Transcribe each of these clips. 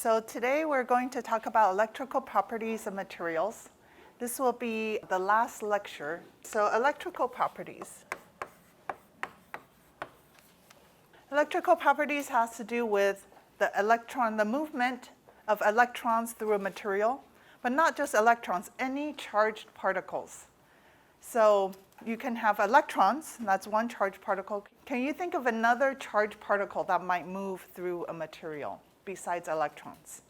So today we're going to talk about electrical properties of materials. This will be the last lecture. So electrical properties. Electrical properties has to do with the movement of electrons through a material, but not just electrons, any charged particles. So you can have electrons, that's one charged particle. Can you think of another charged particle that might move through a material besides electrons?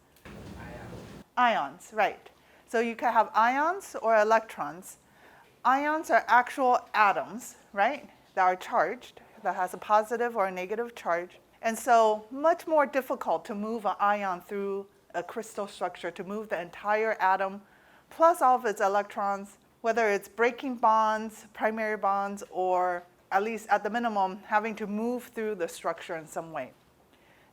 Ions, right. So you can have ions or electrons. Ions are actual atoms, right, that are charged, that has a positive or a negative charge. And so much more difficult to move an ion through a crystal structure, to move the entire atom, plus all of its electrons, whether it's breaking bonds, primary bonds, or at least at the minimum, having to move through the structure in some way.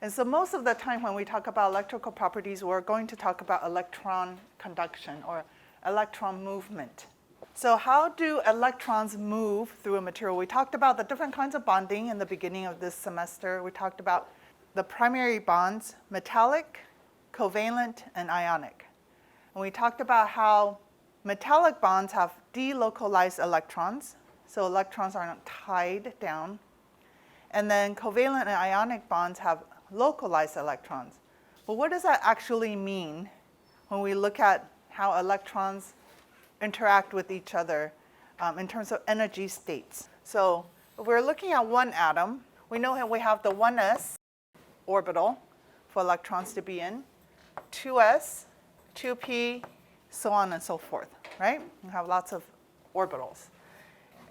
And so most of the time when we talk about electrical properties, we're going to talk about electron conduction or electron movement. So how do electrons move through a material? We talked about the different kinds of bonding in the beginning of this semester. We talked about the primary bonds, metallic, covalent, and ionic. And we talked about how metallic bonds have delocalized electrons, so electrons are not tied down. And then covalent and ionic bonds have localized electrons. But what does that actually mean when we look at how electrons interact with each other in terms of energy states? So if we're looking at one atom, we know that we have the 1s orbital for electrons to be in, 2s, 2p, so on and so forth, right? We have lots of orbitals.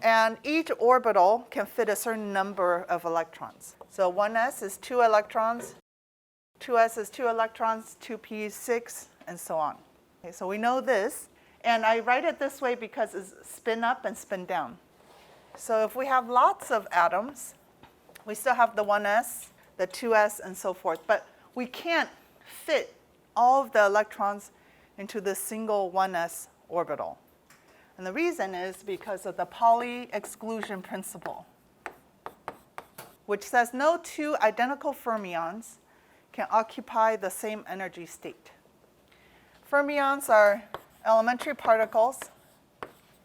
And each orbital can fit a certain number of electrons. So 1s is 2 electrons, 2s is 2 electrons, 2p is 6, and so on. Okay, so we know this. And I write it this way because it's spin up and spin down. So if we have lots of atoms, we still have the 1s, the 2s, and so forth. But we can't fit all of the electrons into this single 1s orbital. And the reason is because of the Pauli exclusion principle, which says no two identical fermions can occupy the same energy state. Fermions are elementary particles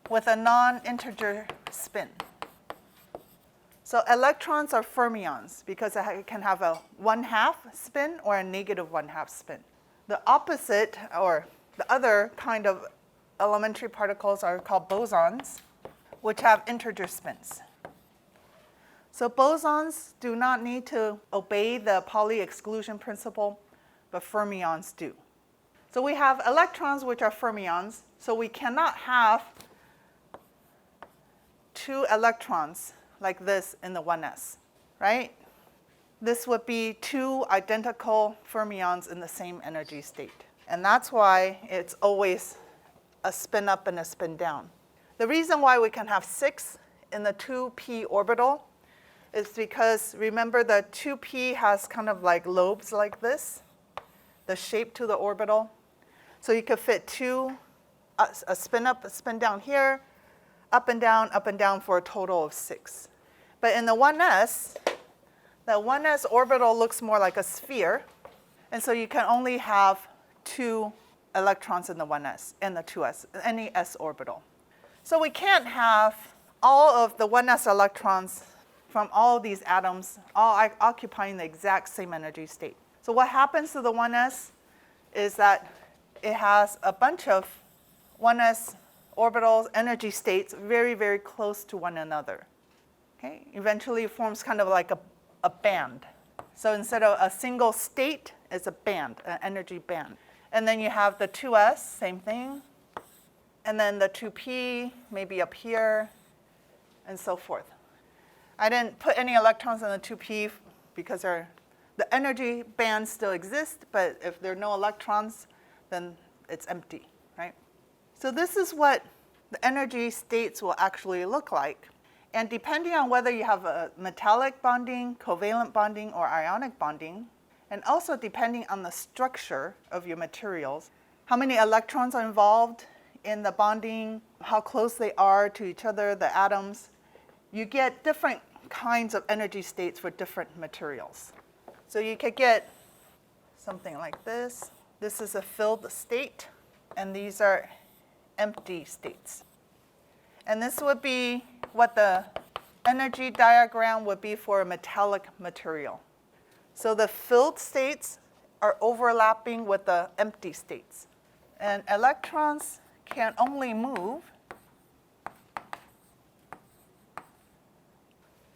with a non-integer spin. So electrons are fermions because it can have a 1/2 spin or a negative 1/2 spin. The opposite, or the other kind of elementary particles, are called bosons, which have integer spins. So bosons do not need to obey the Pauli exclusion principle, but fermions do. So we have electrons, which are fermions, so we cannot have 2 electrons like this in the 1s, right? This would be 2 identical fermions in the same energy state. And that's why it's always a spin up and a spin down. The reason why we can have 6 in the 2p orbital is because, remember, the 2p has kind of like lobes like this, the shape to the orbital. So you could fit 2, a spin up, a spin down here, up and down for a total of 6. But in the 1s, the 1s orbital looks more like a sphere, and so you can only have 2 electrons in the 1s and the 2s, any s orbital. So we can't have all of the 1s electrons from all these atoms all occupying the exact same energy state. So what happens to the 1s is that it has a bunch of 1s orbitals, energy states, very, very close to one another. Okay? Eventually it forms kind of like a band. So instead of a single state, it's a band, an energy band. And then you have the 2s, same thing. And then the 2p, maybe up here, and so forth. I didn't put any electrons in the 2p because the energy bands still exist, but if there are no electrons, then it's empty, right? So this is what the energy states will actually look like. And depending on whether you have a metallic bonding, covalent bonding, or ionic bonding, and also depending on the structure of your materials, how many electrons are involved in the bonding, how close they are to each other, the atoms, you get different kinds of energy states for different materials. So you could get something like this. This is a filled state, and these are empty states. And this would be what the energy diagram would be for a metallic material. So the filled states are overlapping with the empty states. And electrons can only move.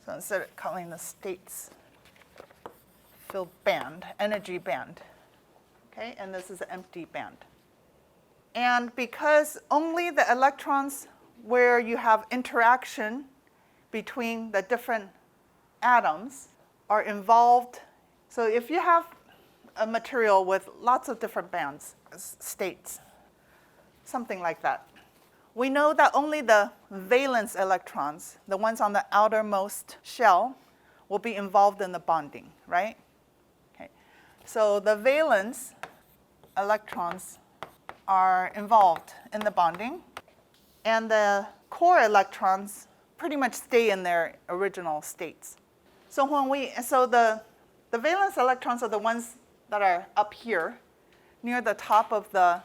So instead of calling the states filled band, energy band. Okay, and this is an empty band. And because only the electrons where you have interaction between the different atoms are involved. So if you have a material with lots of different bands, states, something like that, we know that only the valence electrons, the ones on the outermost shell, will be involved in the bonding, right? Okay. So the valence electrons are involved in the bonding, and the core electrons pretty much stay in their original states. So the valence electrons are the ones that are up here near the top of the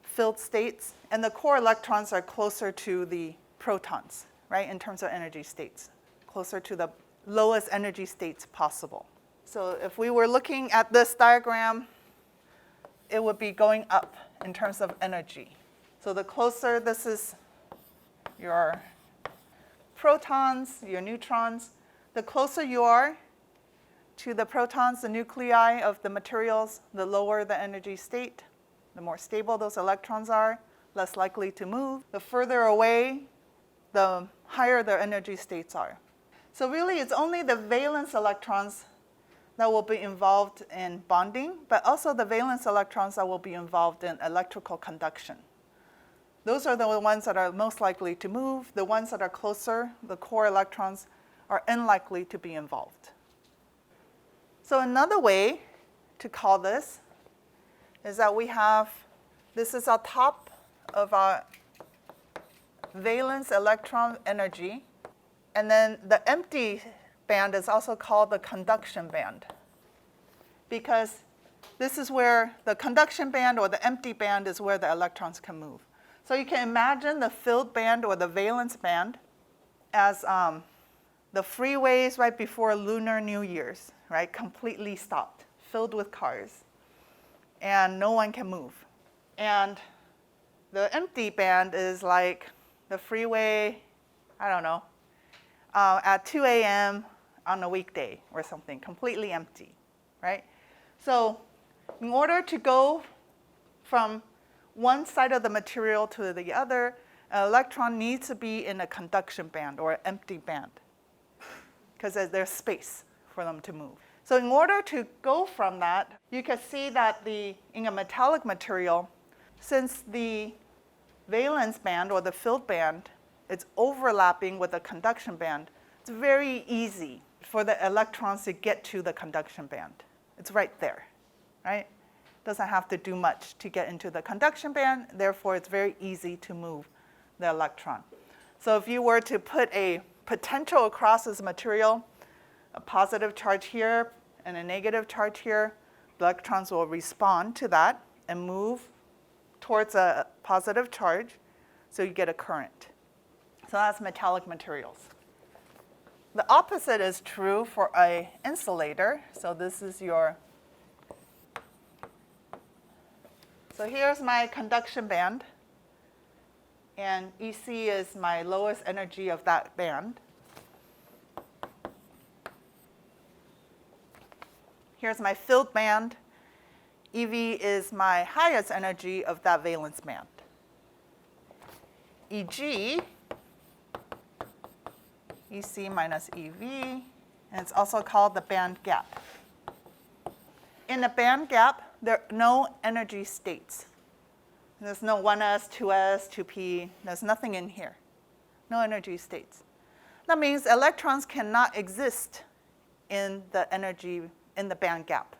filled states, and the core electrons are closer to the protons, right, in terms of energy states, closer to the lowest energy states possible. So if we were looking at this diagram, it would be going up in terms of energy. So the closer, this is your protons, your neutrons, the closer you are to the protons, the nuclei of the materials, the lower the energy state, the more stable those electrons are, less likely to move. The further away, the higher their energy states are. So really, it's only the valence electrons that will be involved in bonding, but also the valence electrons that will be involved in electrical conduction. Those are the ones that are most likely to move. The ones that are closer, the core electrons, are unlikely to be involved. So another way to call this is that we have, this is on top of our valence electron energy, and then the empty band is also called the conduction band, because this is where the conduction band or the empty band is where the electrons can move. So you can imagine the filled band or the valence band as the freeways right before Lunar New Year's, right? Completely stopped, filled with cars, and no one can move. And the empty band is like the freeway, I don't know, at 2 a.m. on a weekday or something, completely empty, right? So in order to go from one side of the material to the other, an electron needs to be in a conduction band or an empty band, because there's space for them to move. So in order to go from that, you can see that in a metallic material, since the valence band or the filled band is overlapping with the conduction band, it's very easy for the electrons to get to the conduction band. It's right there, right? Doesn't have to do much to get into the conduction band, therefore it's very easy to move the electron. So if you were to put a potential across this material, a positive charge here and a negative charge here, the electrons will respond to that and move towards a positive charge, so you get a current. So that's metallic materials. The opposite is true for an insulator. So this is so here's my conduction band, and EC is my lowest energy of that band. Here's my filled band. EV is my highest energy of that valence band. EG, EC minus EV, and it's also called the band gap. In the band gap, there are no energy states. There's no 1s, 2s, 2p. There's nothing in here. No energy states. That means electrons cannot exist in the band gap.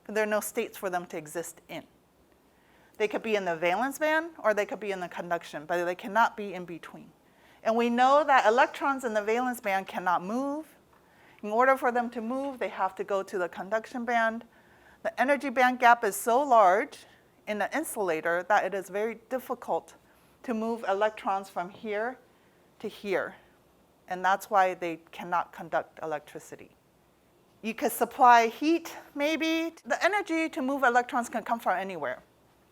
There are no states for them to exist in. They could be in the valence band or they could be in the conduction, but they cannot be in between. And we know that electrons in the valence band cannot move. In order for them to move, they have to go to the conduction band. The energy band gap is so large in the insulator that it is very difficult to move electrons from here to here. And that's why they cannot conduct electricity. You could supply heat, maybe. The energy to move electrons can come from anywhere,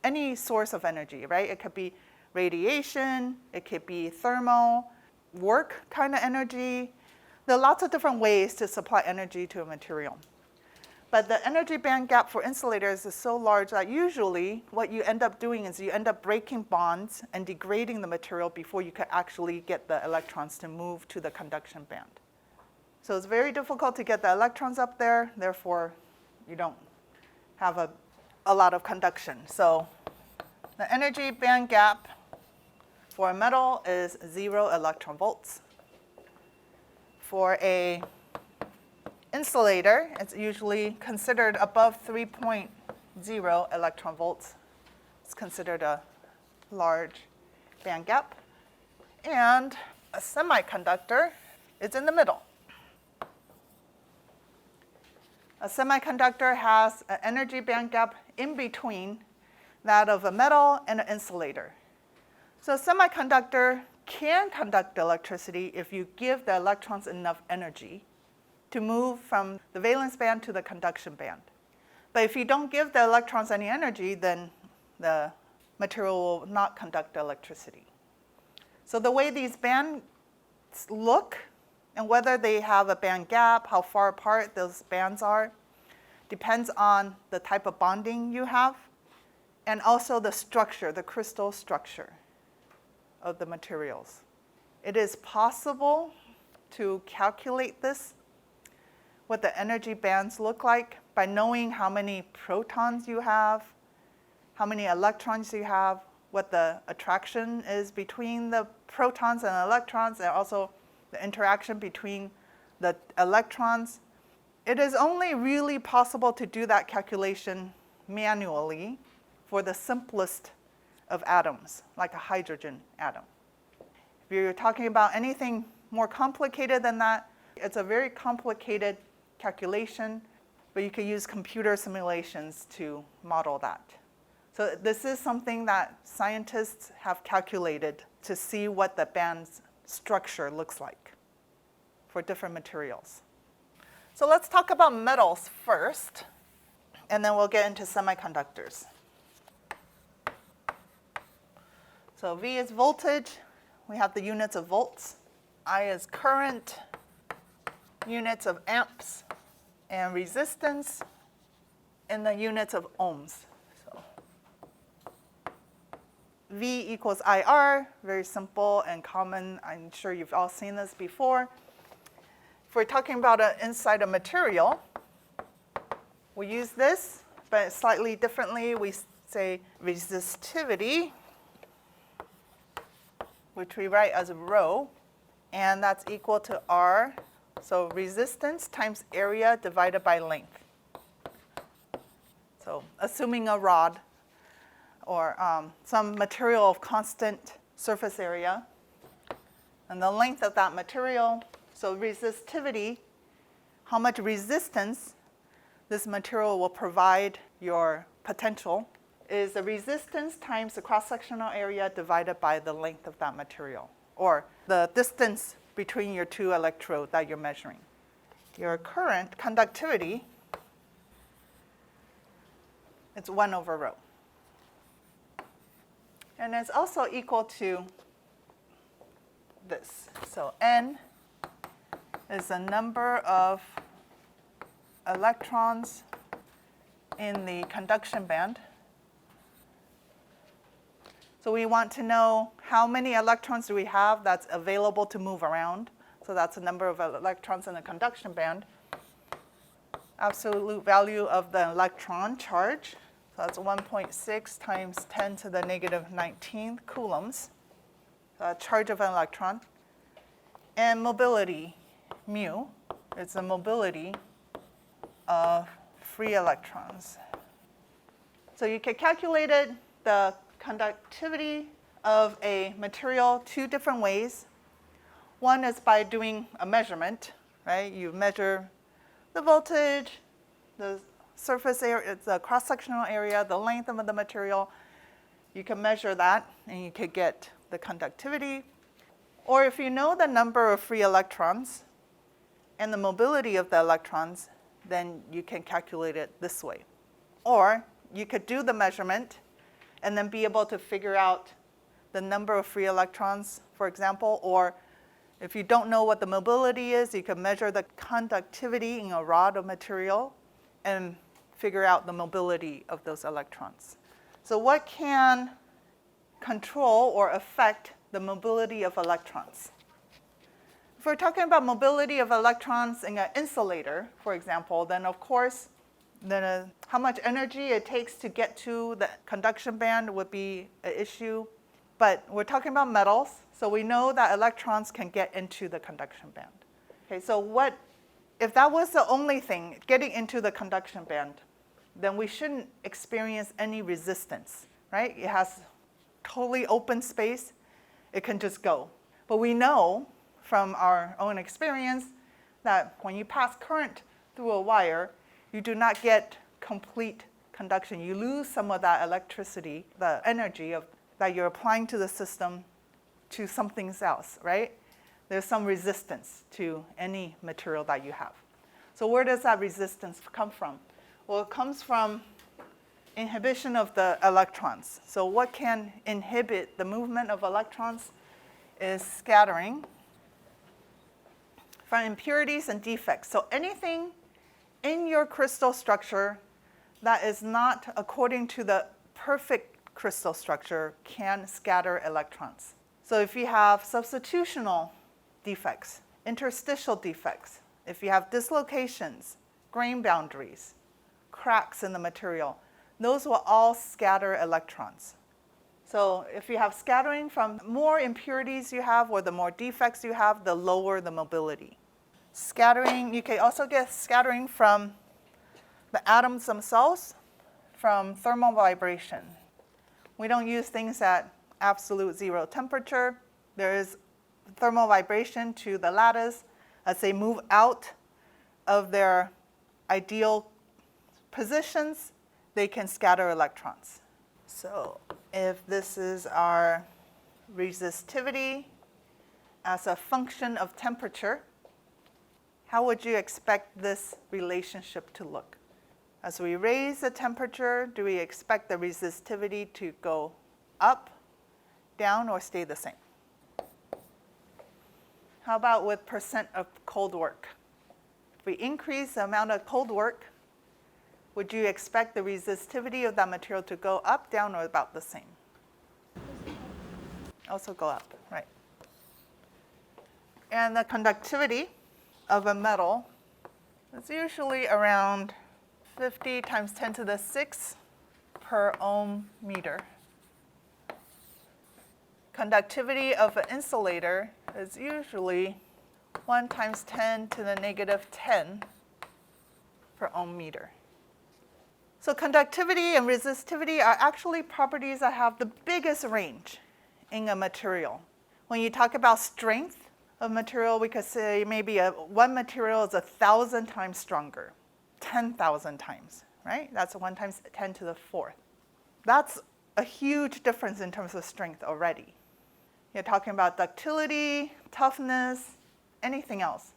any source of energy, right? It could be radiation, it could be thermal, work kind of energy. There are lots of different ways to supply energy to a material. But the energy band gap for insulators is so large that usually what you end up doing is you end up breaking bonds and degrading the material before you can actually get the electrons to move to the conduction band. So it's very difficult to get the electrons up there, therefore you don't have a lot of conduction. So the energy band gap for a metal is 0 electron volts. For a insulator, it's usually considered above 3.0 electron volts. It's considered a large band gap. And a semiconductor is in the middle. A semiconductor has an energy band gap in between that of a metal and an insulator. So a semiconductor can conduct electricity if you give the electrons enough energy to move from the valence band to the conduction band. But if you don't give the electrons any energy, then the material will not conduct electricity. So the way these bands look and whether they have a band gap, how far apart those bands are, depends on the type of bonding you have and also the structure, the crystal structure of the materials. It is possible to calculate this, what the energy bands look like, by knowing how many protons you have, how many electrons you have, what the attraction is between the protons and electrons, and also the interaction between the electrons. It is only really possible to do that calculation manually for the simplest of atoms, like a hydrogen atom. If you're talking about anything more complicated than that, it's a very complicated calculation, but you can use computer simulations to model that. So this is something that scientists have calculated to see what the band's structure looks like for different materials. So let's talk about metals first, and then we'll get into semiconductors. So V is voltage. We have the units of volts. I is current, units of amps, and resistance in the units of ohms. So V equals IR, very simple and common. I'm sure you've all seen this before. If we're talking about inside a material, we use this, but slightly differently. We say resistivity, which we write as rho, and that's equal to R. So resistance times area divided by length. So assuming a rod or some material of constant surface area, and the length of that material, so resistivity, how much resistance this material will provide your potential, is the resistance times the cross-sectional area divided by the length of that material, or the distance between your two electrodes that you're measuring. Your current conductivity, it's 1 over rho. And it's also equal to this. So N is the number of electrons in the conduction band. So we want to know how many electrons do we have that's available to move around. So that's the number of electrons in the conduction band. Absolute value of the electron charge. So that's 1.6 times 10 to the negative 19 coulombs, charge of an electron. And mobility, mu, it's the mobility of free electrons. So you can calculate it, the conductivity of a material 2 different ways. One is by doing a measurement, right? You measure the voltage, the surface area, the cross-sectional area, the length of the material. You can measure that, and you could get the conductivity. Or if you know the number of free electrons and the mobility of the electrons, then you can calculate it this way. Or you could do the measurement and then be able to figure out the number of free electrons, for example. Or if you don't know what the mobility is, you can measure the conductivity in a rod of material and figure out the mobility of those electrons. So what can control or affect the mobility of electrons? If we're talking about mobility of electrons in an insulator, for example, then of course, how much energy it takes to get to the conduction band would be an issue. But we're talking about metals, so we know that electrons can get into the conduction band. Okay, so if that was the only thing, getting into the conduction band, then we shouldn't experience any resistance, right? It has totally open space. It can just go. But we know from our own experience that when you pass current through a wire, you do not get complete conduction. You lose some of that electricity, the energy that you're applying to the system to something else, right? There's some resistance to any material that you have. So where does that resistance come from? Well, it comes from inhibition of the electrons. So what can inhibit the movement of electrons is scattering from impurities and defects. So anything in your crystal structure that is not according to the perfect crystal structure can scatter electrons. So if you have substitutional defects, interstitial defects, if you have dislocations, grain boundaries, cracks in the material, those will all scatter electrons. So if you have scattering from more impurities you have or the more defects you have, the lower the mobility. Scattering, you can also get scattering from the atoms themselves, from thermal vibration. We don't use things at absolute zero temperature. There is thermal vibration to the lattice. As they move out of their ideal positions, they can scatter electrons. So if this is our resistivity as a function of temperature, how would you expect this relationship to look? As we raise the temperature, do we expect the resistivity to go up, down, or stay the same? How about with percent of cold work? If we increase the amount of cold work, would you expect the resistivity of that material to go up, down, or about the same? Also go up, right. And the conductivity of a metal is usually around 50 times 10 to the 6 per ohm meter. Conductivity of an insulator is usually 1 times 10 to the negative 10 per ohm meter. So conductivity and resistivity are actually properties that have the biggest range in a material. When you talk about strength of material, we could say maybe one material is 1,000 times stronger, 10,000 times, right? That's 1 times 10 to the 4th. That's a huge difference in terms of strength already. You're talking about ductility, toughness, anything else.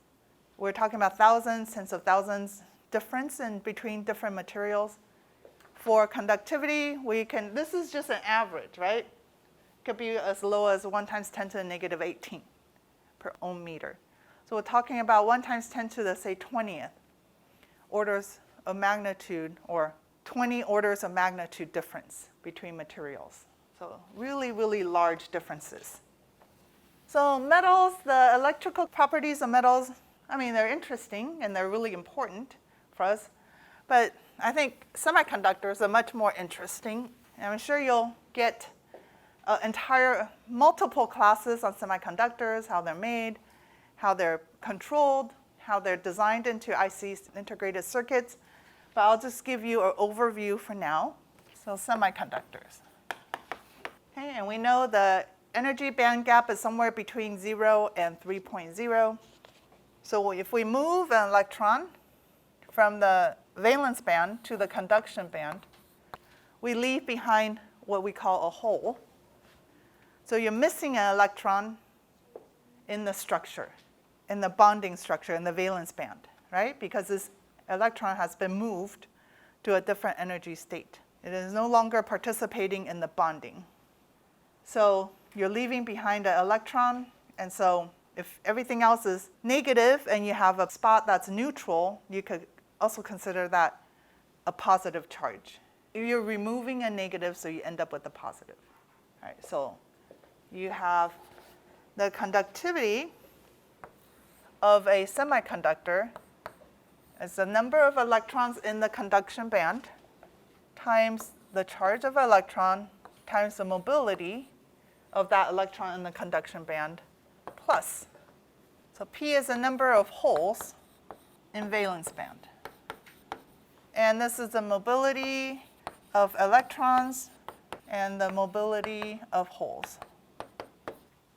We're talking about thousands, tens of thousands difference in between different materials. For conductivity, this is just an average, right? It could be as low as 1 times 10 to the negative 18 per ohm meter. So we're talking about 1 times 10 to the, say, 20th orders of magnitude, or 20 orders of magnitude difference between materials. So really, really large differences. So metals, the electrical properties of metals, they're interesting and they're really important for us. But I think semiconductors are much more interesting. And I'm sure you'll get multiple classes on semiconductors, how they're made, how they're controlled, how they're designed into ICs, integrated circuits. But I'll just give you an overview for now. So semiconductors. Okay, and we know the energy band gap is somewhere between 0 and 3.0. So if we move an electron from the valence band to the conduction band, we leave behind what we call a hole. So you're missing an electron in the structure, in the bonding structure, in the valence band, right? Because this electron has been moved to a different energy state. It is no longer participating in the bonding. So you're leaving behind an electron, and so if everything else is negative and you have a spot that's neutral, you could also consider that a positive charge. You're removing a negative, so you end up with a positive. All right, so you have the conductivity of a semiconductor as the number of electrons in the conduction band times the charge of an electron times the mobility of that electron in the conduction band plus. So P is the number of holes in valence band. And this is the mobility of electrons and the mobility of holes.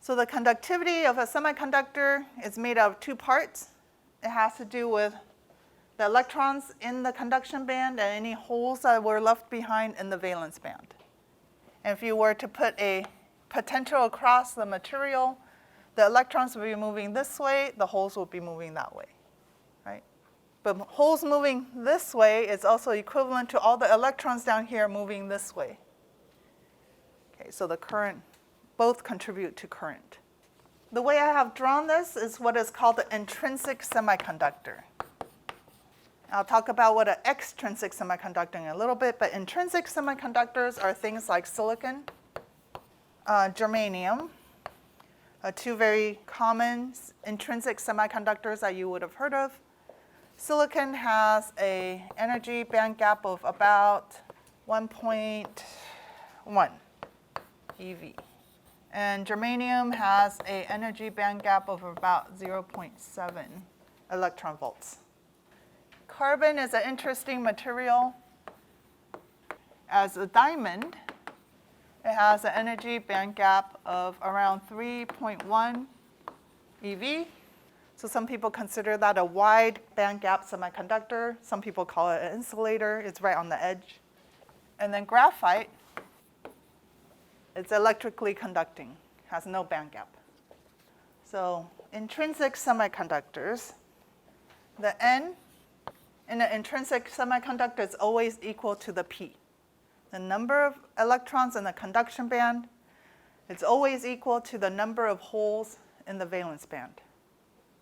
So the conductivity of a semiconductor is made out of two parts. It has to do with the electrons in the conduction band and any holes that were left behind in the valence band. And if you were to put a potential across the material, the electrons will be moving this way, the holes will be moving that way, right? But holes moving this way is also equivalent to all the electrons down here moving this way. Okay, so the current, both contribute to current. The way I have drawn this is what is called the intrinsic semiconductor. I'll talk about what an extrinsic semiconductor in a little bit, but intrinsic semiconductors are things like silicon, germanium, two very common intrinsic semiconductors that you would have heard of. Silicon has an energy band gap of about 1.1 eV. And germanium has an energy band gap of about 0.7 electron volts. Carbon is an interesting material. As a diamond, it has an energy band gap of around 3.1 eV. So some people consider that a wide band gap semiconductor. Some people call it an insulator. It's right on the edge. And then graphite, it's electrically conducting, has no band gap. So intrinsic semiconductors, the N in an intrinsic semiconductor is always equal to the P. The number of electrons in the conduction band, it's always equal to the number of holes in the valence band.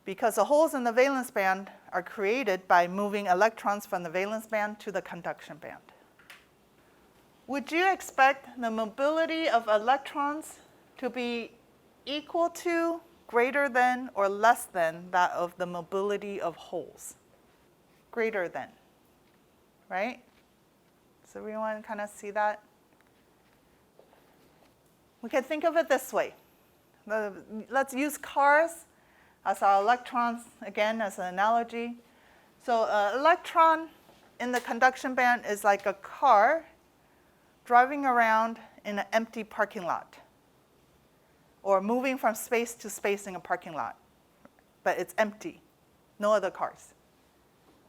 Because the holes in the valence band are created by moving electrons from the valence band to the conduction band. Would you expect the mobility of electrons to be equal to, greater than, or less than that of the mobility of holes? Greater than, right? Does everyone kind of see that? We can think of it this way. Let's use cars as our electrons, again, as an analogy. So an electron in the conduction band is like a car driving around in an empty parking lot, or moving from space to space in a parking lot, but it's empty, no other cars,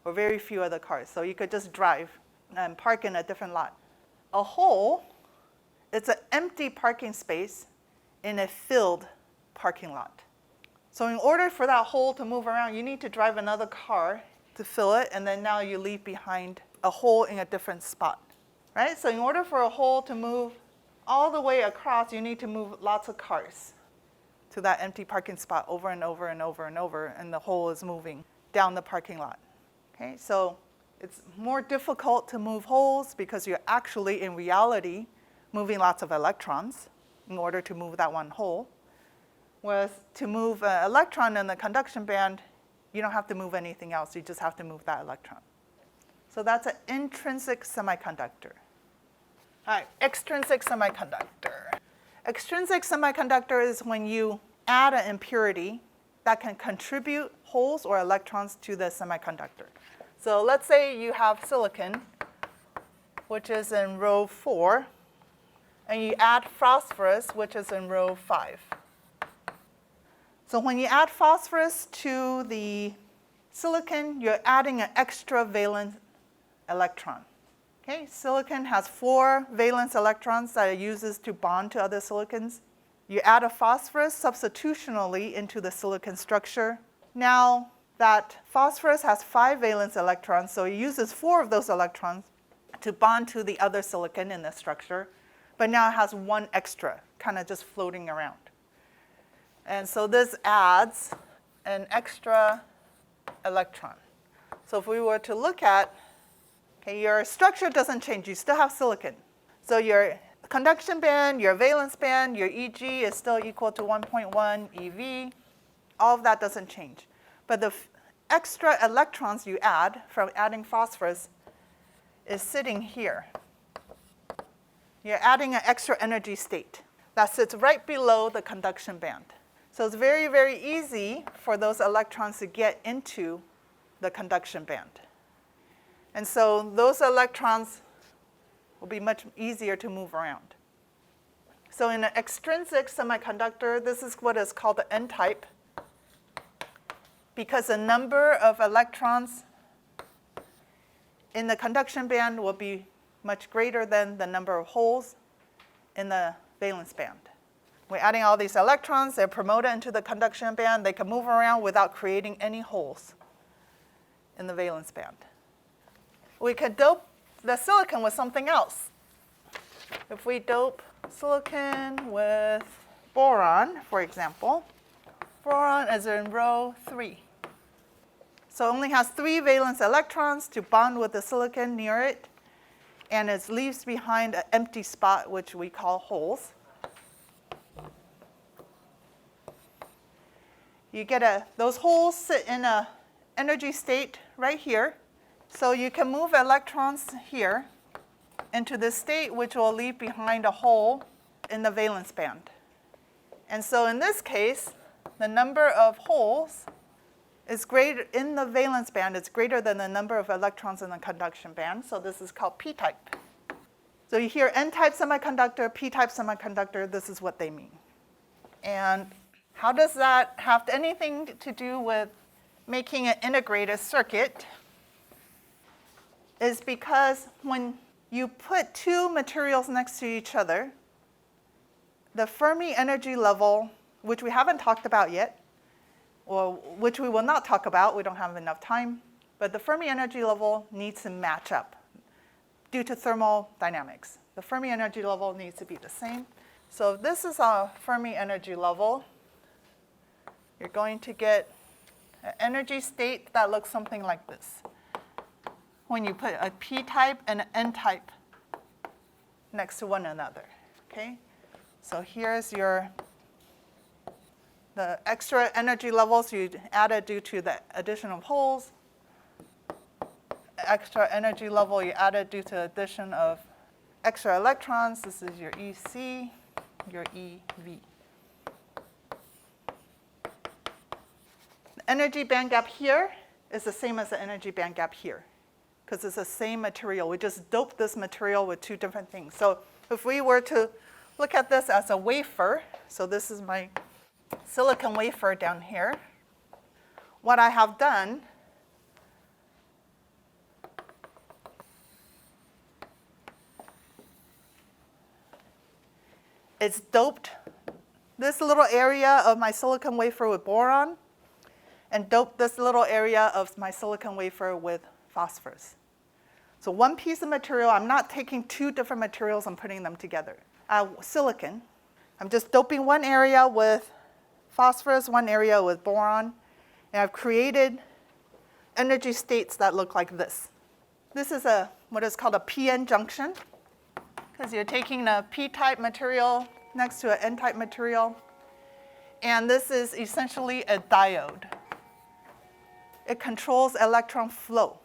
or very few other cars. So you could just drive and park in a different lot. A hole, it's an empty parking space in a filled parking lot. So in order for that hole to move around, you need to drive another car to fill it, and then now you leave behind a hole in a different spot, right? So in order for a hole to move all the way across, you need to move lots of cars to that empty parking spot over and over and over and over, and the hole is moving down the parking lot. Okay, so it's more difficult to move holes because you're actually, in reality, moving lots of electrons in order to move that one hole. Whereas to move an electron in the conduction band, you don't have to move anything else. You just have to move that electron. So that's an intrinsic semiconductor. All right, extrinsic semiconductor. Extrinsic semiconductor is when you add an impurity that can contribute holes or electrons to the semiconductor. So let's say you have silicon, which is in row 4, and you add phosphorus, which is in row 5. So when you add phosphorus to the silicon, you're adding an extra valence electron. Okay, silicon has 4 valence electrons that it uses to bond to other silicons. You add a phosphorus substitutionally into the silicon structure. Now that phosphorus has 5 valence electrons, so it uses 4 of those electrons to bond to the other silicon in the structure, but now it has 1 extra, kind of just floating around. And so this adds an extra electron. So if we were to look at, okay, your structure doesn't change, you still have silicon. So your conduction band, your valence band, your Eg is still equal to 1.1 eV. All of that doesn't change. But the extra electrons you add from adding phosphorus is sitting here. You're adding an extra energy state that sits right below the conduction band. So it's very, very easy for those electrons to get into the conduction band. And so those electrons will be much easier to move around. So in an extrinsic semiconductor, this is what is called the N-type, because the number of electrons in the conduction band will be much greater than the number of holes in the valence band. We're adding all these electrons, they're promoted into the conduction band, they can move around without creating any holes in the valence band. We could dope the silicon with something else. If we dope silicon with boron, for example, boron is in row 3. So it only has 3 valence electrons to bond with the silicon near it, and it leaves behind an empty spot, which we call holes. You get those holes sit in an energy state right here. So you can move electrons here into this state, which will leave behind a hole in the valence band. And so in this case, the number of holes is greater in the valence band. It's greater than the number of electrons in the conduction band. So this is called p-type. So you hear N-type semiconductor, p-type semiconductor. This is what they mean. And how does that have anything to do with making an integrated circuit? Is because when you put 2 materials next to each other, the Fermi energy level, which we haven't talked about yet, or which we will not talk about, we don't have enough time, but the Fermi energy level needs to match up due to thermodynamics. The Fermi energy level needs to be the same. So if this is our Fermi energy level, you're going to get an energy state that looks something like this when you put a p-type and an n-type next to one another. Okay? So here's the extra energy levels you added due to the addition of holes. Extra energy level you added due to addition of extra electrons. This is your EC, your EV. The energy band gap here is the same as the energy band gap here, because it's the same material. We just doped this material with 2 different things. So if we were to look at this as a wafer, so this is my silicon wafer down here, what I have done is doped this little area of my silicon wafer with boron and doped this little area of my silicon wafer with phosphorus. So one piece of material, I'm not taking 2 different materials and putting them together. Silicon, I'm just doping one area with phosphorus, one area with boron, and I've created energy states that look like this. This is what is called a p-n junction, because you're taking a p-type material next to an n-type material, and this is essentially a diode. It controls electron flow.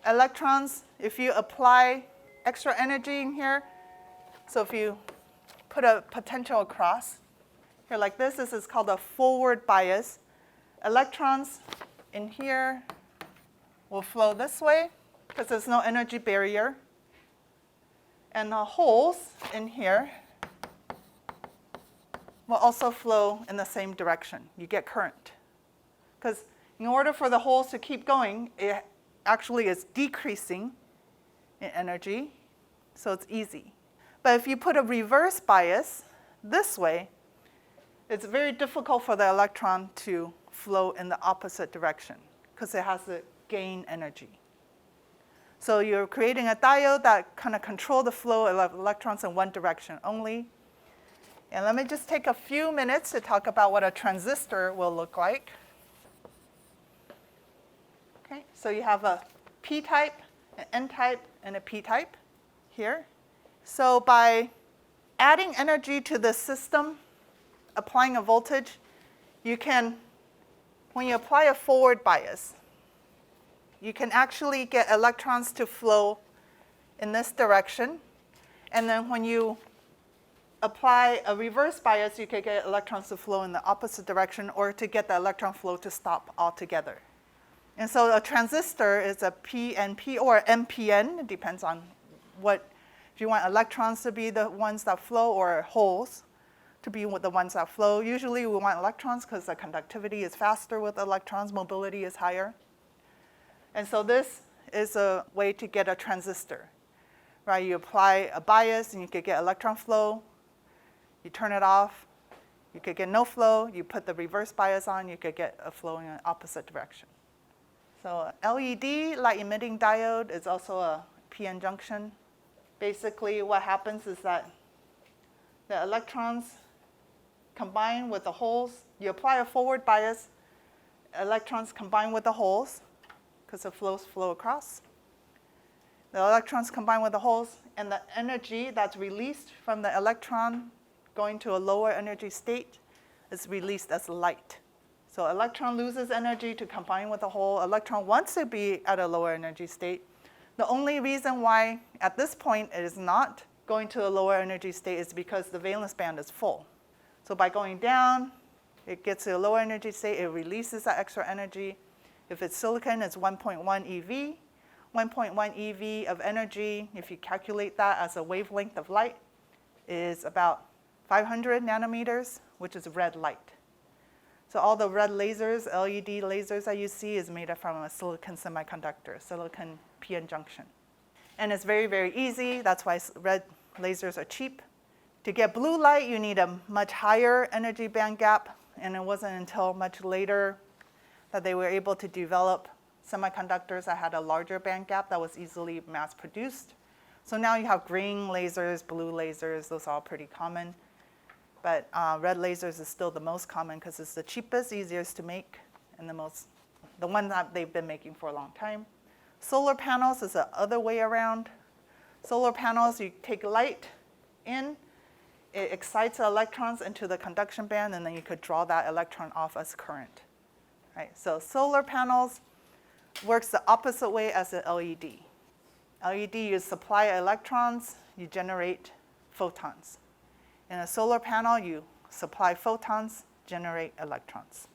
Electrons, if you apply extra energy in here, so if you put a potential across, here like this is called a forward bias. Electrons in here will flow this way because there's no energy barrier. And the holes in here will also flow in the same direction. You get current. Because in order for the holes to keep going, actually is decreasing in energy, so it's easy. But if you put a reverse bias this way, it's very difficult for the electron to flow in the opposite direction because it has to gain energy. So you're creating a diode that kind of controls the flow of electrons in one direction only. And let me just take a few minutes to talk about what a transistor will look like. Okay, so you have a p-type, an n-type, and a p-type here. So by adding energy to the system, applying a voltage, you can, when you apply a forward bias, you can actually get electrons to flow in this direction. And then when you apply a reverse bias, you can get electrons to flow in the opposite direction or to get the electron flow to stop altogether. And so a transistor is a PNP or NPN. It depends on what, if you want electrons to be the ones that flow or holes to be the ones that flow. Usually we want electrons because the conductivity is faster with electrons, mobility is higher. And so this is a way to get a transistor, right? You apply a bias and you could get electron flow. You turn it off, you could get no flow. You put the reverse bias on, you could get a flow in an opposite direction. So LED, light emitting diode, is also a PN junction. Basically what happens is that the electrons combine with the holes. You apply a forward bias, electrons combine with the holes, because the flows flow across. The electrons combine with the holes, and the energy that's released from the electron going to a lower energy state is released as light. So electron loses energy to combine with the hole. Electron wants to be at a lower energy state. The only reason why at this point it is not going to a lower energy state is because the valence band is full. So by going down, it gets to a lower energy state, it releases that extra energy. If it's silicon, it's 1.1 eV. 1.1 eV of energy, if you calculate that as a wavelength of light, is about 500 nanometers, which is red light. So all the red lasers, LED lasers that you see is made from a silicon semiconductor, silicon PN junction. And it's very, very easy. That's why red lasers are cheap. To get blue light, you need a much higher energy band gap, and it wasn't until much later that they were able to develop semiconductors that had a larger band gap that was easily mass produced. So now you have green lasers, blue lasers, those are all pretty common. But red lasers is still the most common because it's the cheapest, easiest to make, and the one that they've been making for a long time. Solar panels is the other way around. Solar panels, you take light in, it excites the electrons into the conduction band, and then you could draw that electron off as current. Right? So solar panels works the opposite way as the LED. LED, you supply electrons, you generate photons. In a solar panel, you supply photons, generate electrons.